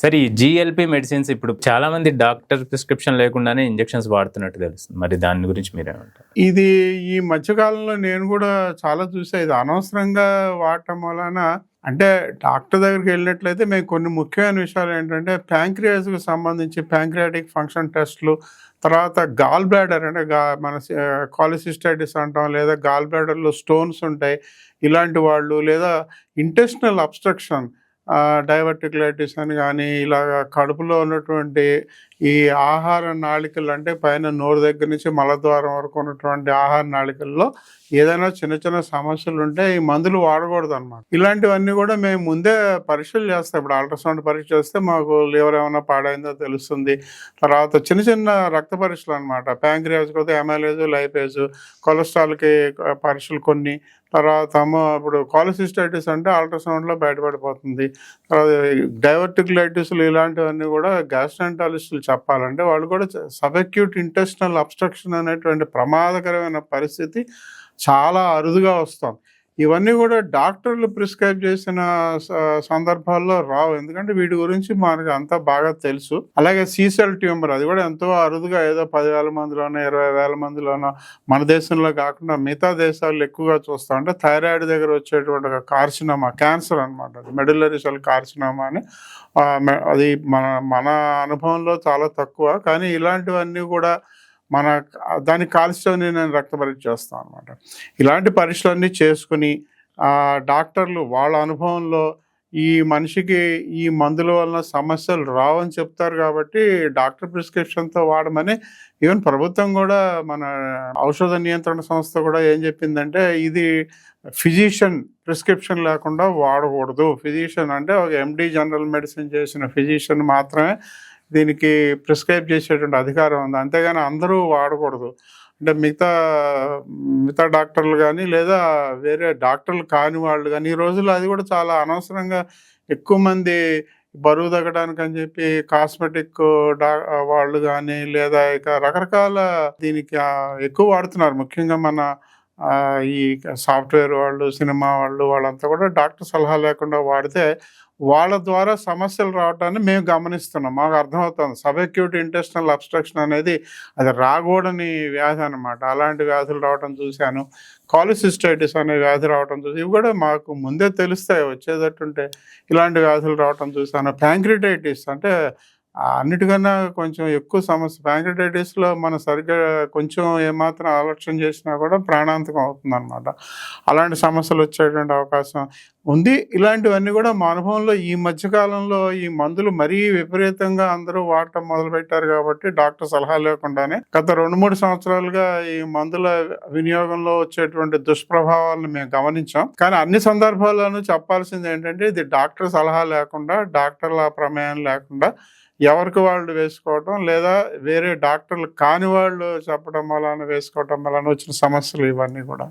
సరే ఈ GLP medicines ఇప్పుడు చాలా మంది డాక్టర్ ప్రిస్క్రిప్షన్ లేకుండానే ఇంజెక్షన్స్ వాడుతున్నట్టు తెలుస్తుంది. మరి దాని గురించి మీరేమంటారు? ఇది ఈ మధ్యకాలంలో నేను కూడా చాలా చూసా. ఇది అనవసరంగా వాడటం వలన, అంటే డాక్టర్ దగ్గరికి వెళ్ళినట్లయితే మేము కొన్ని ముఖ్యమైన విషయాలు ఏంటంటే ప్యాంక్రియాస్కి సంబంధించి ప్యాంక్రియాటిక్ ఫంక్షన్ టెస్ట్లు, తర్వాత గాల్ బ్లాడర్ అంటే మన కాలిసిస్టైటిస్ అంటాం, లేదా గాల్ బ్లాడర్లో స్టోన్స్ ఉంటాయి ఇలాంటి వాళ్ళు, లేదా ఇంటెస్టినల్ అబ్స్ట్రక్షన్ డైవర్టిక్యులైటిస్ అని కానీ, ఇలాగ కడుపులో ఉన్నటువంటి ఈ ఆహార నాళికలు, అంటే పైన నోరు దగ్గర నుంచి మలద్వారం వరకు ఉన్నటువంటి ఆహార నాళికల్లో ఏదైనా చిన్న చిన్న సమస్యలు ఉంటే ఈ మందులు వాడకూడదు అనమాట. ఇలాంటివన్నీ కూడా మేము ముందే పరీక్షలు చేస్తాం. ఇప్పుడు అల్ట్రాసౌండ్ పరీక్ష చేస్తే మాకు లివర్ ఏమైనా పాడైందో తెలుస్తుంది. తర్వాత చిన్న చిన్న రక్త పరీక్షలు అనమాట, ప్యాంక్రియాస్ అయితే ఎమైలేజ్, లైపేజ్, కొలెస్ట్రాల్కి పరీక్షలు కొన్ని, తర్వాత ఇప్పుడు కాలిసిస్టైటిస్ అంటే అల్ట్రాసౌండ్లో బయటపడిపోతుంది. తర్వాత డైవర్టిక్యులైటిస్లు ఇలాంటివన్నీ కూడా గ్యాస్ట్రాంటాలజిస్టులు చెప్పాలంటే వాళ్ళు కూడా సబ్అక్యూట్ ఇంటెస్టినల్ అబ్స్ట్రక్షన్ అనేటువంటి ప్రమాదకరమైన పరిస్థితి చాలా అరుదుగా వస్తుంది. ఇవన్నీ కూడా డాక్టర్లు ప్రిస్క్రైబ్ చేసిన సందర్భాల్లో రావు, ఎందుకంటే వీటి గురించి మనకు అంతా బాగా తెలుసు. అలాగే సీసెల్ ట్యూమర్, అది కూడా ఎంతో అరుదుగా, ఏదో 10,000 మందిలోనో 20,000 మందిలోనో, మన దేశంలో కాకుండా మిగతా దేశాల్లో ఎక్కువగా చూస్తాం. అంటే థైరాయిడ్ దగ్గర వచ్చేటువంటి కార్సినోమా, క్యాన్సర్ అనమాట, అది మెడులరీ సెల్ కార్సినోమా అని. అది మన అనుభవంలో చాలా తక్కువ, కానీ ఇలాంటివన్నీ కూడా దాని కాల్షియం రక్త పరీక్ష చేస్తాం అనమాట. ఇలాంటి పరీక్షలన్నీ చేసుకుని డాక్టర్లు వాళ్ళ అనుభవంలో ఈ మనిషికి ఈ మందుల వలన సమస్యలు రావని చెప్తారు, కాబట్టి డాక్టర్ ప్రిస్క్రిప్షన్తో వాడమని. ఈవెన్ ప్రభుత్వం కూడా, మన ఔషధ నియంత్రణ సంస్థ కూడా ఏం చెప్పిందంటే ఇది ఫిజిషియన్ ప్రిస్క్రిప్షన్ లేకుండా వాడకూడదు. ఫిజిషియన్ అంటే ఒక ఎండి జనరల్ మెడిసిన్ చేసిన ఫిజిషియన్ మాత్రమే దీనికి ప్రిస్క్రైబ్ చేసేటువంటి అధికారం ఉంది, అంతేగాని అందరూ వాడకూడదు. అంటే మిగతా డాక్టర్లు కానీ, లేదా వేరే డాక్టర్లు కాని వాళ్ళు కానీ, ఈ రోజుల్లో అది కూడా చాలా అనవసరంగా ఎక్కువ మంది బరువు తగ్గడానికి అని చెప్పి కాస్మెటిక్ వాళ్ళు కానీ, లేదా ఇక రకరకాల దీనికి ఎక్కువ వాడుతున్నారు. ముఖ్యంగా మన ఈ సాఫ్ట్వేర్ వాళ్ళు, సినిమా వాళ్ళు, వాళ్ళంతా కూడా డాక్టర్ సలహా లేకుండా వాడితే వాళ్ళ ద్వారా సమస్యలు రావటాన్ని మేము గమనిస్తున్నాం. మాకు అర్థమవుతుంది సబ్అక్యూట్ ఇంటెస్టినల్ అబ్స్ట్రక్షన్ అనేది అది రాకూడని వ్యాధి అనమాట. అలాంటి వ్యాధులు రావటం చూశాను. కాలిసిస్టైటిస్ అనే వ్యాధి రావటం చూసి, ఇవి కూడా మాకు ముందే తెలుస్తాయి వచ్చేటట్టుంటే ఇలాంటి వ్యాధులు రావటం చూశాను. ప్యాంక్రిటైటిస్ అంటే అన్నిటికన్నా కొంచెం ఎక్కువ సమస్య. ప్యాంక్రిటైటిస్లో మనం సరిగ్గా కొంచెం ఏమాత్రం ఆలస్యం చేసినా కూడా ప్రాణాంతకం అవుతుంది అనమాట. అలాంటి సమస్యలు వచ్చేటువంటి అవకాశం ఉంది. ఇలాంటివన్నీ కూడా మా అనుభవంలో ఈ మధ్యకాలంలో ఈ మందులు మరీ విపరీతంగా అందరూ వాడటం మొదలుపెట్టారు, కాబట్టి డాక్టర్ సలహా లేకుండానే గత 2-3 సంవత్సరాలుగా ఈ మందుల వినియోగంలో వచ్చేటువంటి దుష్ప్రభావాలను మేము గమనించాం. కానీ అన్ని సందర్భాల్లోనూ చెప్పాల్సింది ఏంటంటే ఇది డాక్టర్ సలహా లేకుండా, డాక్టర్ల ప్రమేయం లేకుండా ఎవరికి వాళ్ళు వేసుకోవటం, లేదా వేరే డాక్టర్లు కాని వాళ్ళు చెప్పడం వలన వేసుకోవటం వలన వచ్చిన సమస్యలు ఇవన్నీ కూడా.